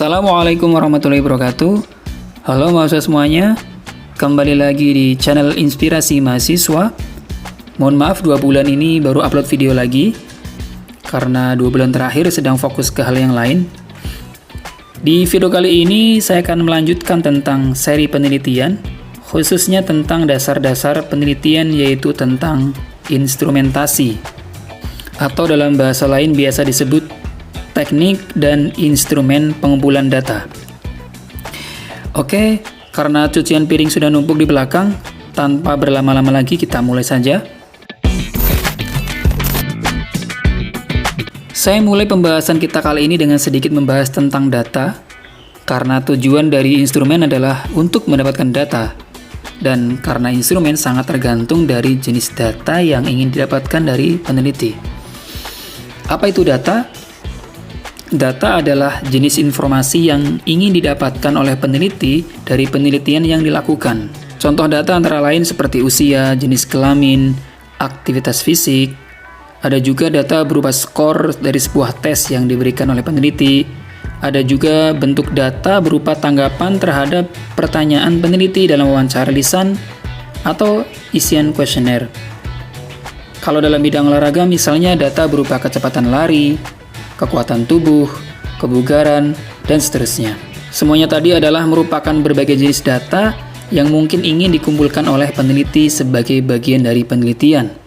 Assalamualaikum warahmatullahi wabarakatuh. Halo mahasiswa semuanya, kembali lagi di channel Inspirasi Mahasiswa. Mohon maaf 2 bulan ini baru upload video lagi, karena 2 bulan terakhir sedang fokus ke hal yang lain. Di video kali ini saya akan melanjutkan tentang seri penelitian, khususnya tentang dasar-dasar penelitian, yaitu tentang instrumentasi, atau dalam bahasa lain biasa disebut teknik dan instrumen pengumpulan data. Oke, karena cucian piring sudah numpuk di belakang, tanpa berlama-lama lagi kita mulai saja. Saya mulai pembahasan kita kali ini dengan sedikit membahas tentang data, karena tujuan dari instrumen adalah untuk mendapatkan data, dan karena instrumen sangat tergantung dari jenis data yang ingin didapatkan dari peneliti. Apa itu data? Data adalah jenis informasi yang ingin didapatkan oleh peneliti dari penelitian yang dilakukan. Contoh data antara lain seperti usia, jenis kelamin, aktivitas fisik. Ada juga data berupa skor dari sebuah tes yang diberikan oleh peneliti. Ada juga bentuk data berupa tanggapan terhadap pertanyaan peneliti dalam wawancara lisan atau isian kuesioner. Kalau dalam bidang olahraga misalnya data berupa kecepatan lari, kekuatan tubuh, kebugaran, dan seterusnya. Semuanya tadi adalah merupakan berbagai jenis data yang mungkin ingin dikumpulkan oleh peneliti sebagai bagian dari penelitian.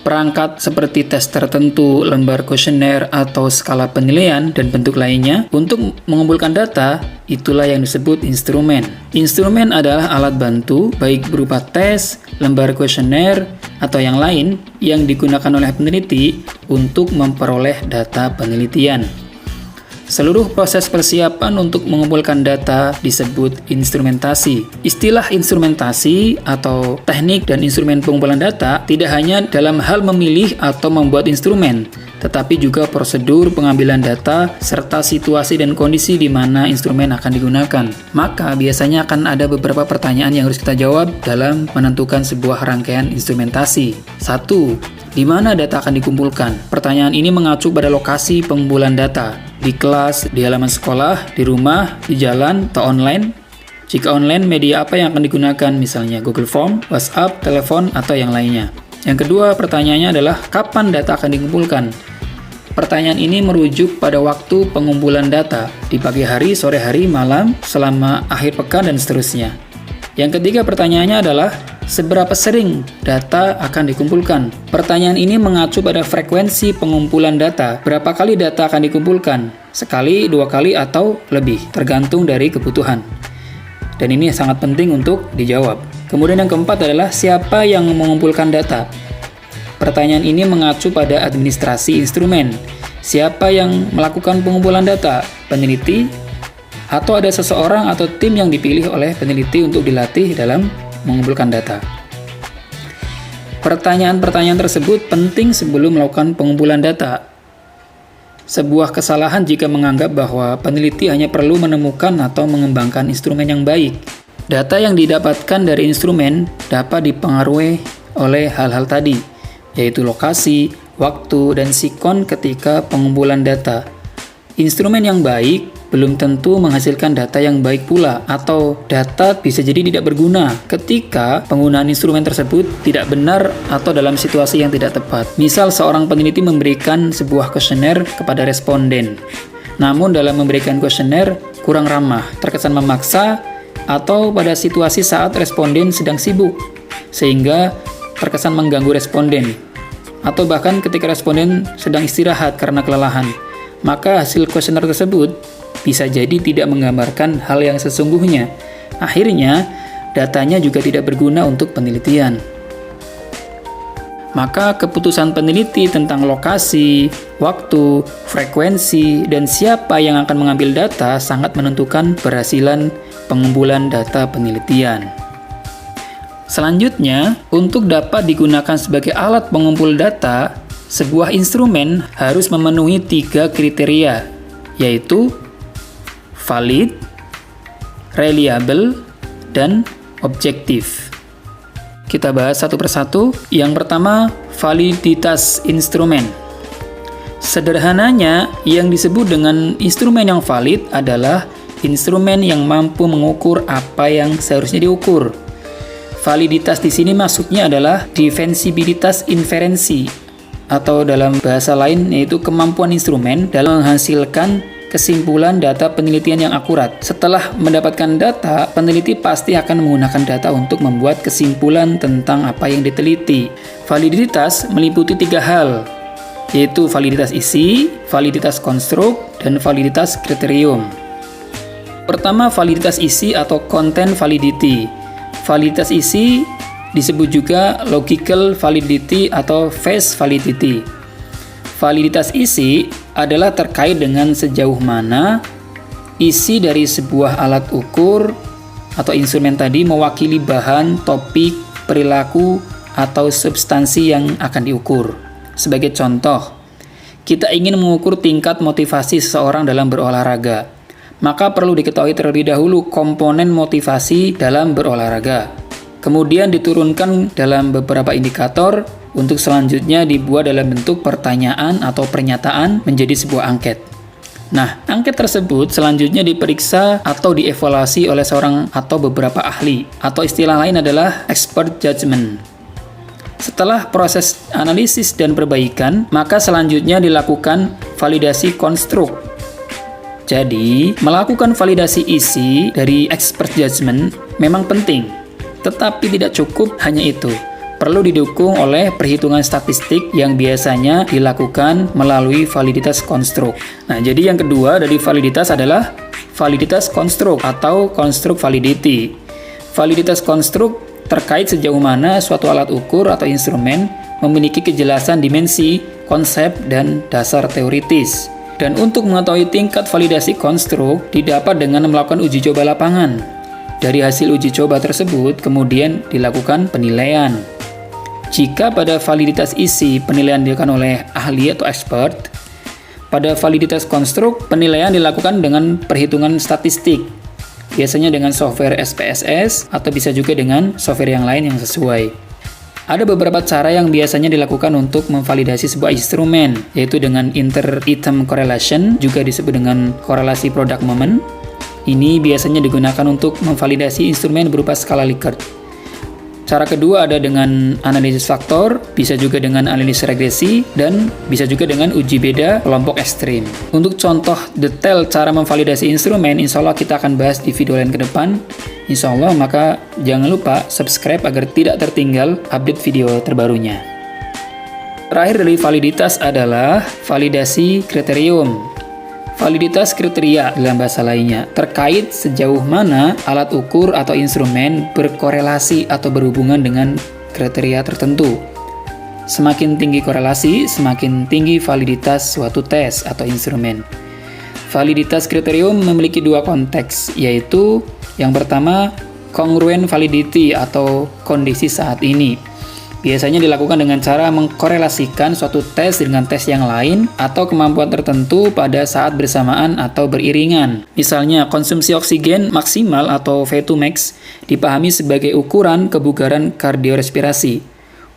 Perangkat seperti tes tertentu, lembar kuesioner, atau skala penilaian, dan bentuk lainnya untuk mengumpulkan data, itulah yang disebut instrumen. Instrumen adalah alat bantu, baik berupa tes, lembar kuesioner, atau yang lain yang digunakan oleh peneliti untuk memperoleh data penelitian. Seluruh proses persiapan untuk mengumpulkan data disebut instrumentasi. Istilah instrumentasi atau teknik dan instrumen pengumpulan data tidak hanya dalam hal memilih atau membuat instrumen, tetapi juga prosedur pengambilan data serta situasi dan kondisi di mana instrumen akan digunakan. Maka biasanya akan ada beberapa pertanyaan yang harus kita jawab dalam menentukan sebuah rangkaian instrumentasi. 1. Di mana data akan dikumpulkan? Pertanyaan ini mengacu pada lokasi pengumpulan data. Di kelas, di halaman sekolah, di rumah, di jalan, atau online. Jika online, media apa yang akan digunakan? Misalnya Google Form, WhatsApp, telepon, atau yang lainnya. Yang kedua, pertanyaannya adalah kapan data akan dikumpulkan? Pertanyaan ini merujuk pada waktu pengumpulan data, di pagi hari, sore hari, malam, selama akhir pekan, dan seterusnya. Yang ketiga, pertanyaannya adalah seberapa sering data akan dikumpulkan? Pertanyaan ini mengacu pada frekuensi pengumpulan data. Berapa kali data akan dikumpulkan? Sekali, 2 kali, atau lebih, tergantung dari kebutuhan. Dan ini sangat penting untuk dijawab. Kemudian yang keempat adalah siapa yang mengumpulkan data? Pertanyaan ini mengacu pada administrasi instrumen. Siapa yang melakukan pengumpulan data? Peneliti? Atau ada seseorang atau tim yang dipilih oleh peneliti untuk dilatih dalam mengumpulkan data. Pertanyaan-pertanyaan tersebut penting sebelum melakukan pengumpulan data. Sebuah kesalahan jika menganggap bahwa peneliti hanya perlu menemukan atau mengembangkan instrumen yang baik. Data yang didapatkan dari instrumen dapat dipengaruhi oleh hal-hal tadi, yaitu lokasi, waktu, dan sikon ketika pengumpulan data. Instrumen yang baik belum tentu menghasilkan data yang baik pula, atau data bisa jadi tidak berguna ketika penggunaan instrumen tersebut tidak benar atau dalam situasi yang tidak tepat. Misal seorang peneliti memberikan sebuah kuesioner kepada responden, namun dalam memberikan kuesioner kurang ramah, terkesan memaksa, atau pada situasi saat responden sedang sibuk, sehingga terkesan mengganggu responden, atau bahkan ketika responden sedang istirahat karena kelelahan. Maka hasil kuesioner tersebut bisa jadi tidak menggambarkan hal yang sesungguhnya. Akhirnya, datanya juga tidak berguna untuk penelitian. Maka keputusan peneliti tentang lokasi, waktu, frekuensi, dan siapa yang akan mengambil data sangat menentukan keberhasilan pengumpulan data penelitian. Selanjutnya, untuk dapat digunakan sebagai alat pengumpul data, sebuah instrumen harus memenuhi 3 kriteria, yaitu valid, reliable, dan objektif. Kita bahas satu persatu. Yang pertama, validitas instrumen. Sederhananya, yang disebut dengan instrumen yang valid adalah instrumen yang mampu mengukur apa yang seharusnya diukur. Validitas di sini maksudnya adalah defensibilitas inferensi, atau dalam bahasa lain yaitu kemampuan instrumen dalam menghasilkan kesimpulan data penelitian yang akurat. Setelah mendapatkan data, peneliti pasti akan menggunakan data untuk membuat kesimpulan tentang apa yang diteliti. Validitas meliputi 3 hal, yaitu validitas isi, validitas konstruk, dan validitas kriterium. Pertama, validitas isi atau content validity. Validitas isi disebut juga logical validity atau face validity. Validitas isi adalah terkait dengan sejauh mana isi dari sebuah alat ukur atau instrumen tadi mewakili bahan, topik, perilaku, atau substansi yang akan diukur. Sebagai contoh, kita ingin mengukur tingkat motivasi seseorang dalam berolahraga. Maka perlu diketahui terlebih dahulu komponen motivasi dalam berolahraga. Kemudian diturunkan dalam beberapa indikator untuk selanjutnya dibuat dalam bentuk pertanyaan atau pernyataan menjadi sebuah angket. Nah, angket tersebut selanjutnya diperiksa atau dievaluasi oleh seorang atau beberapa ahli, atau istilah lain adalah expert judgment. Setelah proses analisis dan perbaikan, maka selanjutnya dilakukan validasi konstruk. Jadi, melakukan validasi isi dari expert judgment memang penting, tetapi tidak cukup hanya itu. Perlu didukung oleh perhitungan statistik yang biasanya dilakukan melalui validitas konstruk. Nah, jadi yang kedua dari validitas adalah validitas konstruk atau konstruk validity. Validitas konstruk terkait sejauh mana suatu alat ukur atau instrumen memiliki kejelasan dimensi, konsep, dan dasar teoritis. Dan untuk mengetahui tingkat validasi konstruk didapat dengan melakukan uji coba lapangan. Dari hasil uji coba tersebut kemudian dilakukan penilaian. Jika pada validitas isi penilaian dilakukan oleh ahli atau expert, pada validitas konstruk penilaian dilakukan dengan perhitungan statistik, biasanya dengan software SPSS atau bisa juga dengan software yang lain yang sesuai. Ada beberapa cara yang biasanya dilakukan untuk memvalidasi sebuah instrumen, yaitu dengan inter-item correlation, juga disebut dengan korelasi product moment. Ini biasanya digunakan untuk memvalidasi instrumen berupa skala Likert. Cara kedua ada dengan analisis faktor, bisa juga dengan analisis regresi, dan bisa juga dengan uji beda kelompok ekstrim. Untuk contoh detail cara memvalidasi instrumen, insya Allah kita akan bahas di video lain ke depan. Insya Allah, maka jangan lupa subscribe agar tidak tertinggal update video terbarunya. Terakhir dari validitas adalah validasi kriterium. Validitas kriteria dalam bahasa lainnya terkait sejauh mana alat ukur atau instrumen berkorelasi atau berhubungan dengan kriteria tertentu. Semakin tinggi korelasi, semakin tinggi validitas suatu tes atau instrumen. Validitas kriterium memiliki 2 konteks, yaitu yang pertama congruent validity atau kondisi saat ini. Biasanya dilakukan dengan cara mengkorelasikan suatu tes dengan tes yang lain atau kemampuan tertentu pada saat bersamaan atau beriringan. Misalnya, konsumsi oksigen maksimal atau V2 max dipahami sebagai ukuran kebugaran kardiorespirasi.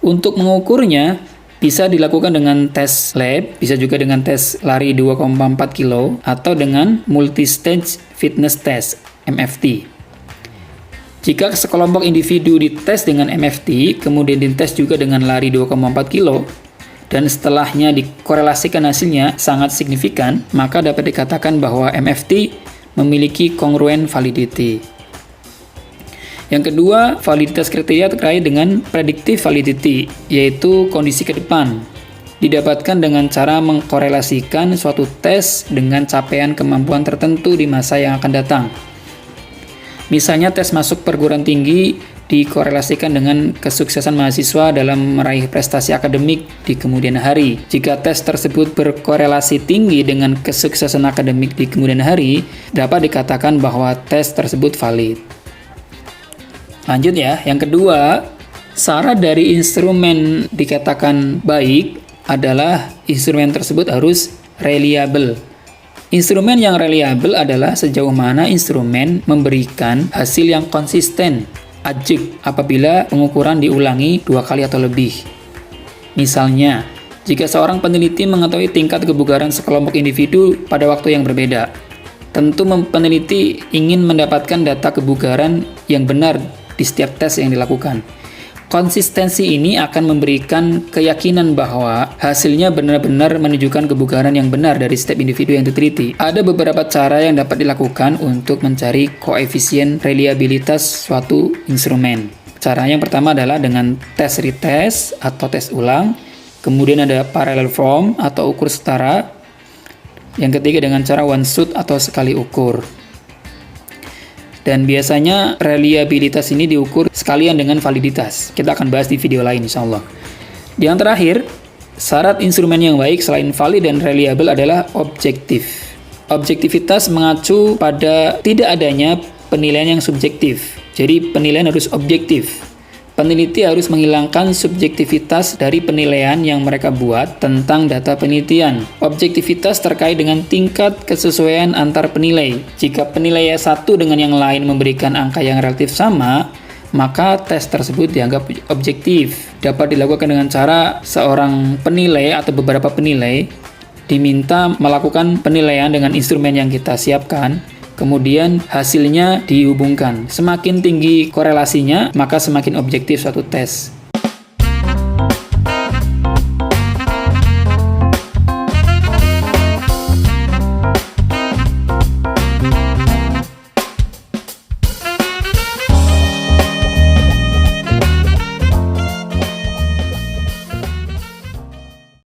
Untuk mengukurnya, bisa dilakukan dengan tes lab, bisa juga dengan tes lari 2,4 kilo, atau dengan multi-stage fitness test, MFT. Jika sekelompok individu dites dengan MFT, kemudian dites juga dengan lari 2,4 kilo, dan setelahnya dikorelasikan hasilnya sangat signifikan, maka dapat dikatakan bahwa MFT memiliki congruent validity. Yang kedua, validitas kriteria terkait dengan predictive validity, yaitu kondisi ke depan. Didapatkan dengan cara mengkorelasikan suatu tes dengan capaian kemampuan tertentu di masa yang akan datang. Misalnya tes masuk perguruan tinggi dikorelasikan dengan kesuksesan mahasiswa dalam meraih prestasi akademik di kemudian hari. Jika tes tersebut berkorelasi tinggi dengan kesuksesan akademik di kemudian hari, dapat dikatakan bahwa tes tersebut valid. Lanjut ya, yang kedua, syarat dari instrumen dikatakan baik adalah instrumen tersebut harus reliable. Instrumen yang reliable adalah sejauh mana instrumen memberikan hasil yang konsisten, ajek, apabila pengukuran diulangi 2 kali atau lebih. Misalnya, jika seorang peneliti mengetahui tingkat kebugaran sekelompok individu pada waktu yang berbeda. Tentu peneliti ingin mendapatkan data kebugaran yang benar di setiap tes yang dilakukan. Konsistensi ini akan memberikan keyakinan bahwa hasilnya benar-benar menunjukkan kebugaran yang benar dari setiap individu yang diteliti. Ada beberapa cara yang dapat dilakukan untuk mencari koefisien reliabilitas suatu instrumen. Cara yang pertama adalah dengan tes retest atau tes ulang. Kemudian ada parallel form atau ukur setara. Yang ketiga dengan cara one shot atau sekali ukur. Dan biasanya reliabilitas ini diukur sekalian dengan validitas. Kita akan bahas di video lain insya Allah. Yang terakhir, syarat instrumen yang baik selain valid dan reliable adalah objektif. Objektivitas mengacu pada tidak adanya penilaian yang subjektif. Jadi penilaian harus objektif. Peneliti harus menghilangkan subjektivitas dari penilaian yang mereka buat tentang data penelitian. Objektivitas terkait dengan tingkat kesesuaian antar penilai. Jika penilaian satu dengan yang lain memberikan angka yang relatif sama, maka tes tersebut dianggap objektif. Dapat dilakukan dengan cara seorang penilai atau beberapa penilai diminta melakukan penilaian dengan instrumen yang kita siapkan. Kemudian hasilnya dihubungkan. Semakin tinggi korelasinya, maka semakin objektif suatu tes.